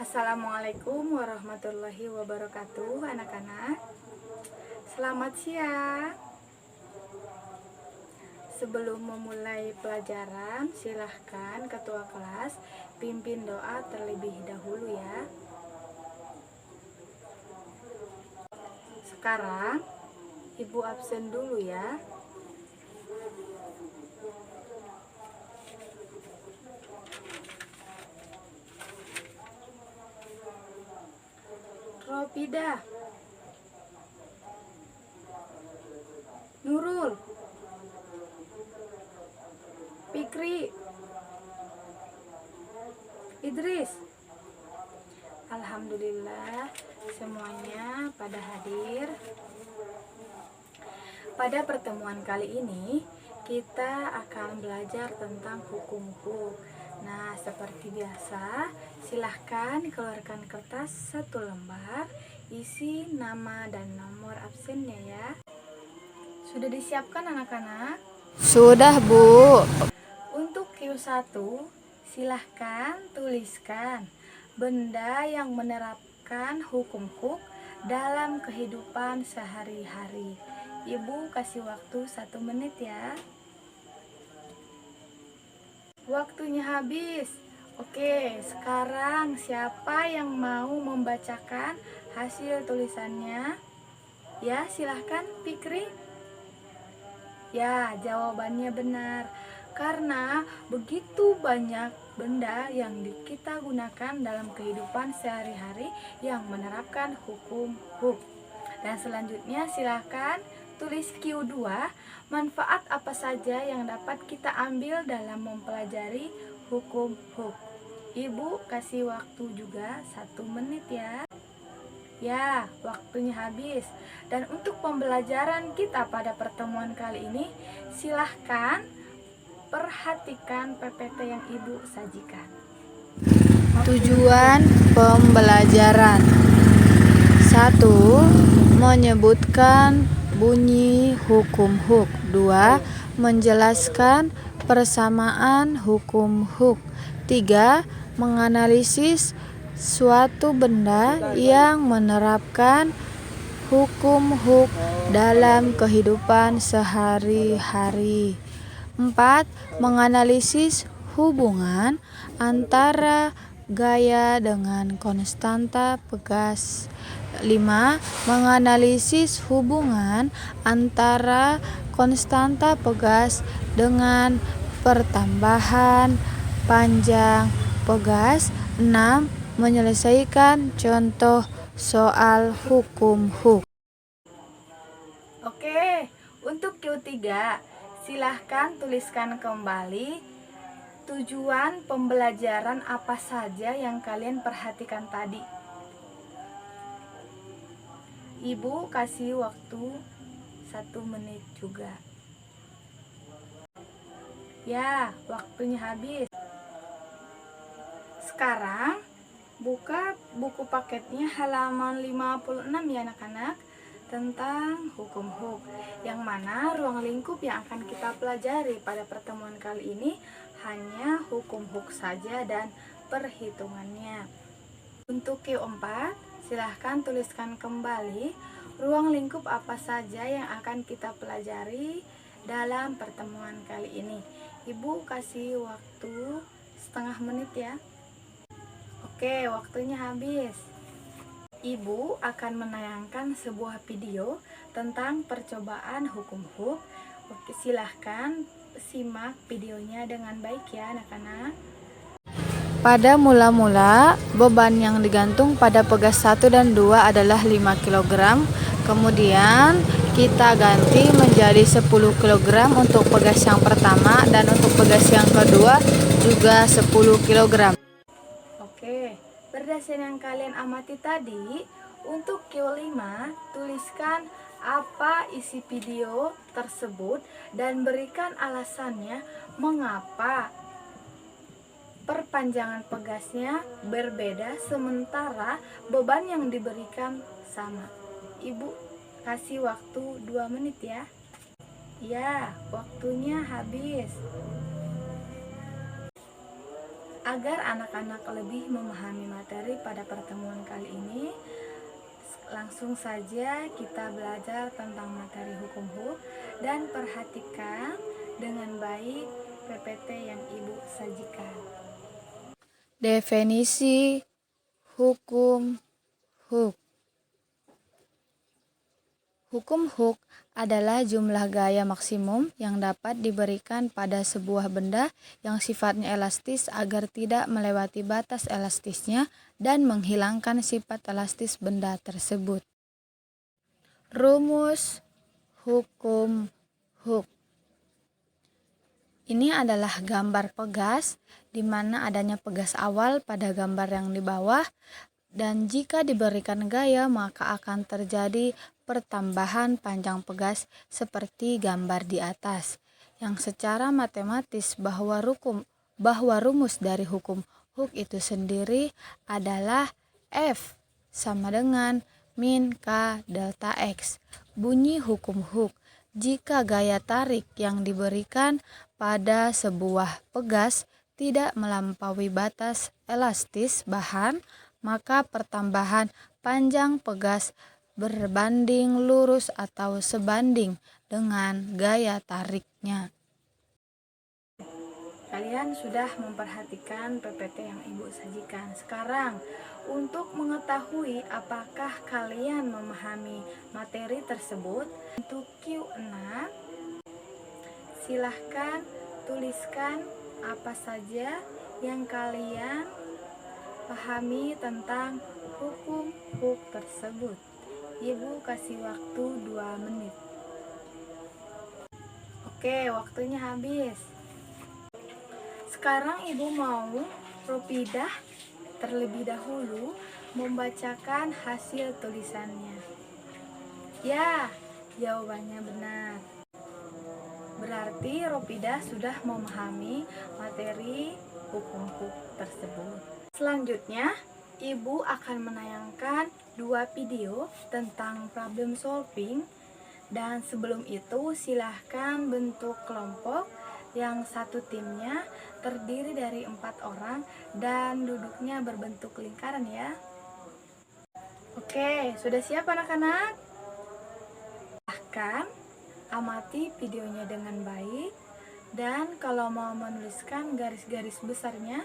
Assalamualaikum warahmatullahi wabarakatuh. Anak-anak, selamat siang. Sebelum memulai pelajaran, silahkan ketua kelas pimpin doa terlebih dahulu ya. Sekarang Ibu absen dulu ya. Ropidah, Nurul, Fikri, Idris. Alhamdulillah semuanya pada hadir. Pada pertemuan kali ini kita akan belajar tentang hukum-hukum. Nah, seperti biasa, silahkan keluarkan kertas 1 lembar, isi nama dan nomor absennya ya. Sudah disiapkan anak-anak? Sudah, Bu. Untuk Q1, silahkan tuliskan benda yang menerapkan hukum-hukum dalam kehidupan sehari-hari. Ibu kasih waktu 1 menit ya. Waktunya habis. Oke, sekarang siapa yang mau membacakan hasil tulisannya? Ya, silahkan Fikri. Ya, jawabannya benar. Karena begitu banyak benda yang kita gunakan dalam kehidupan sehari-hari yang menerapkan hukum-hukum. Dan selanjutnya silahkan tulis Q2, manfaat apa saja yang dapat kita ambil dalam mempelajari hukum-hukum. Ibu kasih waktu juga 1 menit ya. Ya, waktunya habis. Dan untuk pembelajaran kita pada pertemuan kali ini, silahkan perhatikan PPT yang Ibu sajikan. Tujuan pembelajaran: 1. Menyebutkan bunyi hukum-hukum. 2. Menjelaskan persamaan hukum-hukum. 3. Menganalisis suatu benda yang menerapkan hukum-hukum dalam kehidupan sehari-hari. 4. Menganalisis hubungan antara gaya dengan konstanta pegas. 5. Menganalisis hubungan antara konstanta pegas dengan pertambahan panjang pegas. 6. Menyelesaikan contoh soal hukum-hukum. Oke, untuk Q3, silahkan tuliskan kembali tujuan pembelajaran apa saja yang kalian perhatikan tadi. Ibu kasih waktu 1 menit juga. Ya, waktunya habis. Sekarang buka buku paketnya halaman 56 ya anak-anak, tentang hukum-hukum, yang mana ruang lingkup yang akan kita pelajari pada pertemuan kali ini hanya hukum-hukum saja dan perhitungannya. Untuk Q4, silahkan tuliskan kembali ruang lingkup apa saja yang akan kita pelajari dalam pertemuan kali ini. Ibu kasih waktu 1/2 menit ya. Oke, waktunya habis. Ibu akan menayangkan sebuah video tentang percobaan hukum-hukum. Oke, silahkan simak videonya dengan baik ya anak-anak. Pada mula-mula, beban yang digantung pada pegas 1 dan 2 adalah 5 kg. Kemudian kita ganti menjadi 10 kg untuk pegas yang pertama dan untuk pegas yang kedua juga 10 kg. Oke, berdasarkan yang kalian amati tadi, untuk Q5 tuliskan apa isi video tersebut dan berikan alasannya mengapa perpanjangan pegasnya berbeda sementara beban yang diberikan sama. Ibu kasih waktu 2 menit ya. Ya, waktunya habis. Agar anak-anak lebih memahami materi pada pertemuan kali ini, langsung saja kita belajar tentang materi hukum-hukum dan perhatikan dengan baik PPT yang Ibu sajikan. Definisi hukum huk. Hukum huk adalah jumlah gaya maksimum yang dapat diberikan pada sebuah benda yang sifatnya elastis agar tidak melewati batas elastisnya dan menghilangkan sifat elastis benda tersebut. Rumus hukum huk. Ini adalah gambar pegas, di mana adanya pegas awal pada gambar yang di bawah, dan jika diberikan gaya maka akan terjadi pertambahan panjang pegas seperti gambar di atas, yang secara matematis bahwa rumus dari hukum huk itu sendiri adalah F sama dengan min K delta X. Bunyi hukum huk: jika gaya tarik yang diberikan pada sebuah pegas tidak melampaui batas elastis bahan, maka pertambahan panjang pegas berbanding lurus atau sebanding dengan gaya tariknya. Kalian sudah memperhatikan PPT yang Ibu sajikan. Sekarang, untuk mengetahui apakah kalian memahami materi tersebut, untuk Q6, silahkan tuliskan apa saja yang kalian pahami tentang hukum huk tersebut. Ibu kasih waktu 2 menit. Oke, waktunya habis. Sekarang Ibu mau Ropidah terlebih dahulu membacakan hasil tulisannya. Ya, jawabannya benar. Berarti Ropidah sudah memahami materi hukum huk tersebut. Selanjutnya, Ibu akan menayangkan 2 video tentang problem solving, dan sebelum itu silahkan bentuk kelompok yang satu timnya terdiri dari 4 orang dan duduknya berbentuk lingkaran ya. Oke, sudah siap anak-anak? Silahkan amati videonya dengan baik, dan kalau mau menuliskan garis-garis besarnya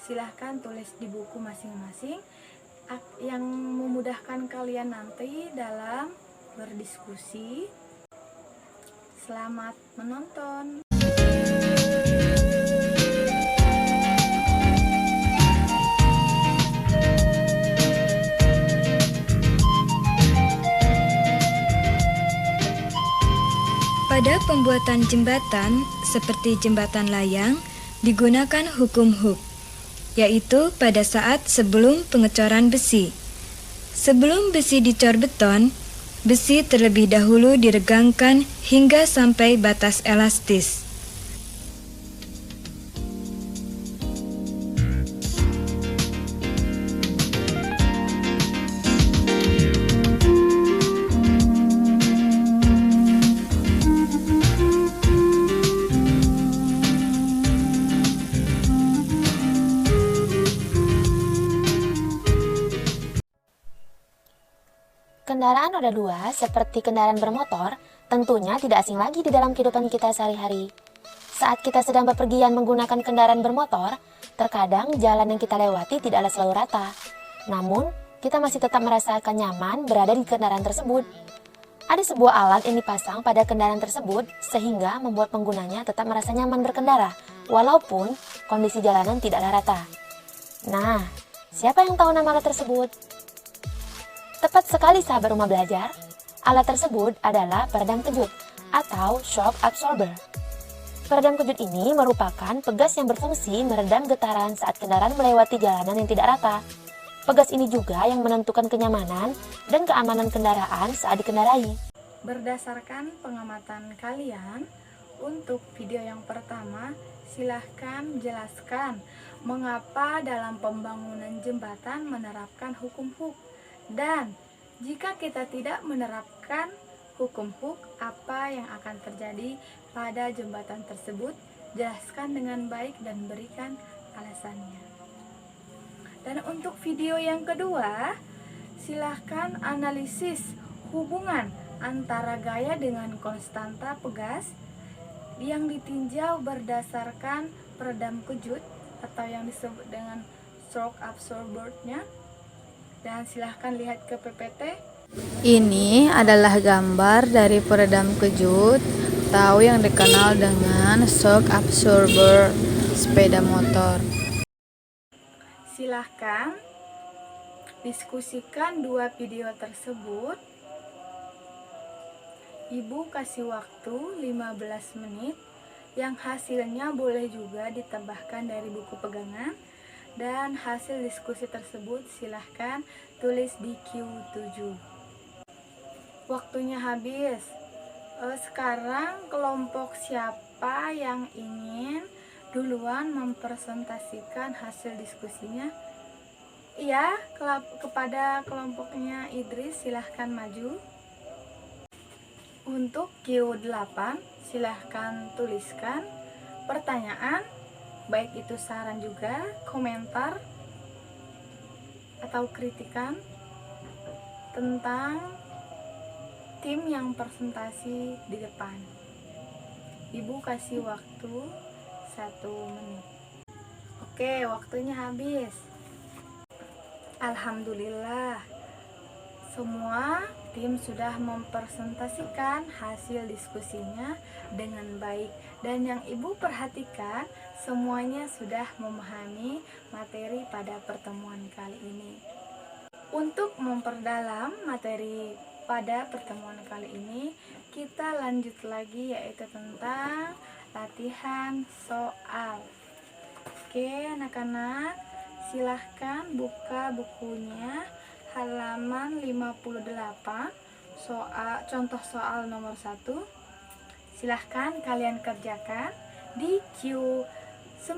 silahkan tulis di buku masing-masing yang memudahkan kalian nanti dalam berdiskusi. Selamat menonton. Pada pembuatan jembatan, seperti jembatan layang, digunakan hukum huk, yaitu pada saat sebelum pengecoran besi. Sebelum besi dicor beton, besi terlebih dahulu diregangkan hingga sampai batas elastis. Kendaraan roda 2 seperti kendaraan bermotor tentunya tidak asing lagi di dalam kehidupan kita sehari-hari. Saat kita sedang bepergian menggunakan kendaraan bermotor, terkadang jalan yang kita lewati tidaklah selalu rata. Namun, kita masih tetap merasakan nyaman berada di kendaraan tersebut. Ada sebuah alat yang dipasang pada kendaraan tersebut sehingga membuat penggunanya tetap merasa nyaman berkendara, walaupun kondisi jalanan tidaklah rata. Nah, siapa yang tahu nama alat tersebut? Tepat sekali sahabat rumah belajar, alat tersebut adalah peredam kejut atau shock absorber. Peredam kejut ini merupakan pegas yang berfungsi meredam getaran saat kendaraan melewati jalanan yang tidak rata. Pegas ini juga yang menentukan kenyamanan dan keamanan kendaraan saat dikendarai. Berdasarkan pengamatan kalian, untuk video yang pertama, silahkan jelaskan mengapa dalam pembangunan jembatan menerapkan hukum HUK. Dan jika kita tidak menerapkan hukum HUK, apa yang akan terjadi pada jembatan tersebut? Jelaskan dengan baik dan berikan alasannya. Dan untuk video yang kedua, silahkan analisis hubungan antara gaya dengan konstanta pegas yang ditinjau berdasarkan peredam kejut atau yang disebut dengan shock absorber-nya. Dan silahkan lihat ke PPT. Ini adalah gambar dari peredam kejut atau yang dikenal dengan shock absorber sepeda motor. Silahkan diskusikan dua video tersebut. Ibu kasih waktu 15 menit, yang hasilnya boleh juga ditambahkan dari buku pegangan. Dan hasil diskusi tersebut silahkan tulis di Q7. Waktunya habis. Sekarang kelompok siapa yang ingin duluan mempresentasikan hasil diskusinya? Iya, kepada kelompoknya Idris silahkan maju. Untuk Q8 silahkan tuliskan pertanyaan, baik itu saran juga, komentar, atau kritikan tentang tim yang presentasi di depan. Ibu kasih waktu 1 menit. Oke, waktunya habis. Alhamdulillah, semua tim sudah mempresentasikan hasil diskusinya dengan baik. Dan yang ibu perhatikan, semuanya sudah memahami materi pada pertemuan kali ini. Untuk memperdalam materi pada pertemuan kali ini, kita lanjut lagi, yaitu tentang latihan soal. Oke anak-anak, silahkan buka bukunya halaman 58, contoh soal nomor 1. Silahkan kalian kerjakan di Q9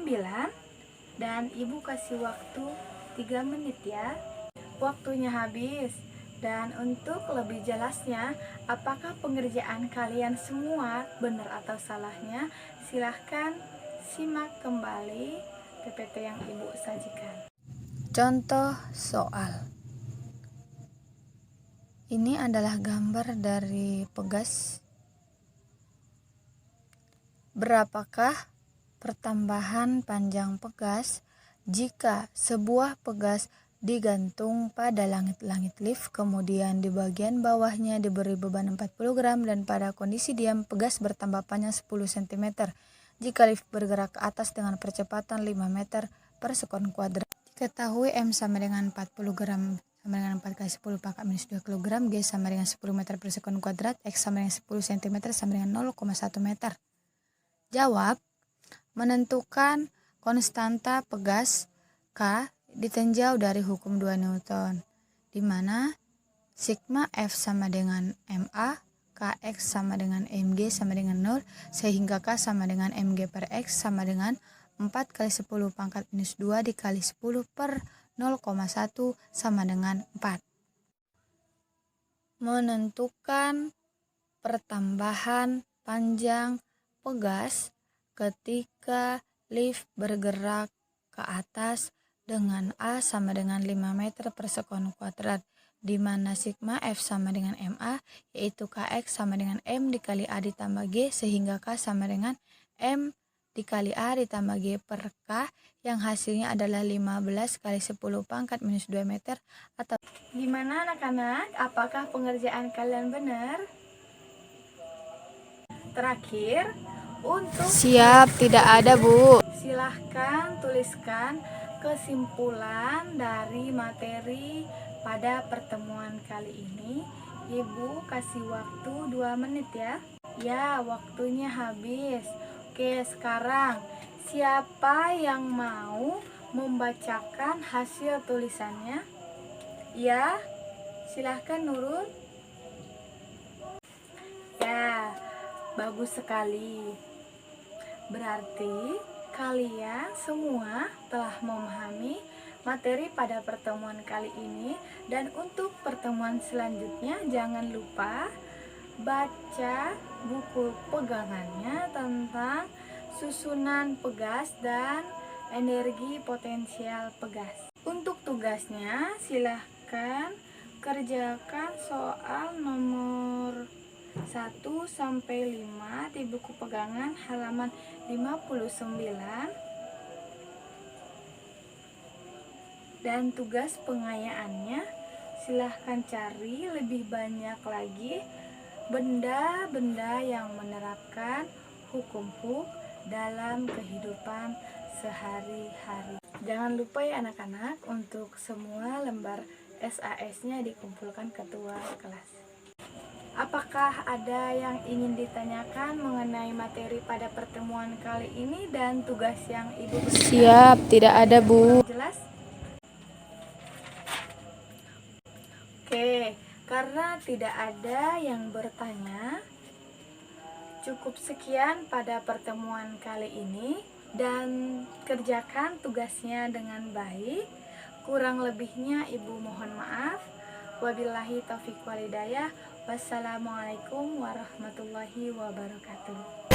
dan ibu kasih waktu 3 menit ya. Waktunya habis. Dan untuk lebih jelasnya, apakah pengerjaan kalian semua benar atau salahnya, silahkan simak kembali PPT yang ibu sajikan. Contoh soal. Ini adalah gambar dari pegas. Berapakah pertambahan panjang pegas jika sebuah pegas digantung pada langit-langit lift, kemudian di bagian bawahnya diberi beban 40 gram dan pada kondisi diam pegas bertambah panjang 10 cm jika lift bergerak ke atas dengan percepatan 5 meter per sekon kuadrat. Diketahui M sama dengan 40 gram sama dengan 4 kali 10 pangkat minus 2 kg, G sama dengan 10 meter per sekon kuadrat, X sama dengan 10 cm sama dengan 0,1 meter. Jawab, menentukan konstanta pegas K ditinjau dari hukum 2 Newton, di mana sigma F sama dengan MA, Kx sama dengan Mg sama dengan 0, sehingga K sama dengan Mg per X sama dengan 4 kali 10 pangkat minus 2 dikali 10 per 0,1 sama dengan 4. Menentukan pertambahan panjang pegas ketika lift bergerak ke atas dengan A sama dengan 5 meter per sekon kuadrat, di mana sigma F sama dengan MA, yaitu Kx sama dengan M dikali A ditambah G, sehingga K sama dengan M dikali A ditambah G per K, yang hasilnya adalah 15 kali 10 pangkat minus 2 meter atau... Gimana anak-anak? Apakah pengerjaan kalian benar? Terakhir, untuk Siap, tidak ada, Bu. silahkan tuliskan kesimpulan dari materi pada pertemuan kali ini. Ibu kasih waktu 2 menit ya. Ya, waktunya habis. Oke, sekarang siapa yang mau membacakan hasil tulisannya? Ya, silahkan Nurul. Ya, bagus sekali. Berarti kalian semua telah memahami materi pada pertemuan kali ini, dan untuk pertemuan selanjutnya jangan lupa baca buku pegangannya tentang susunan pegas dan energi potensial pegas. Untuk tugasnya silahkan kerjakan soal nomor 1 sampai 5 di buku pegangan halaman 59, dan tugas pengayaannya silahkan cari lebih banyak lagi benda-benda yang menerapkan hukum-hukum dalam kehidupan sehari-hari. Jangan lupa ya anak-anak, untuk semua lembar SAS-nya dikumpulkan ketua kelas. Apakah ada yang ingin ditanyakan mengenai materi pada pertemuan kali ini dan tugas yang Ibu berikan? Siap, tidak ada, Bu. Jelas? Oke, karena tidak ada yang bertanya, cukup sekian pada pertemuan kali ini, dan kerjakan tugasnya dengan baik. Kurang lebihnya Ibu mohon maaf. Wabillahi taufiq walhidayah. Wassalamualaikum warahmatullahi wabarakatuh.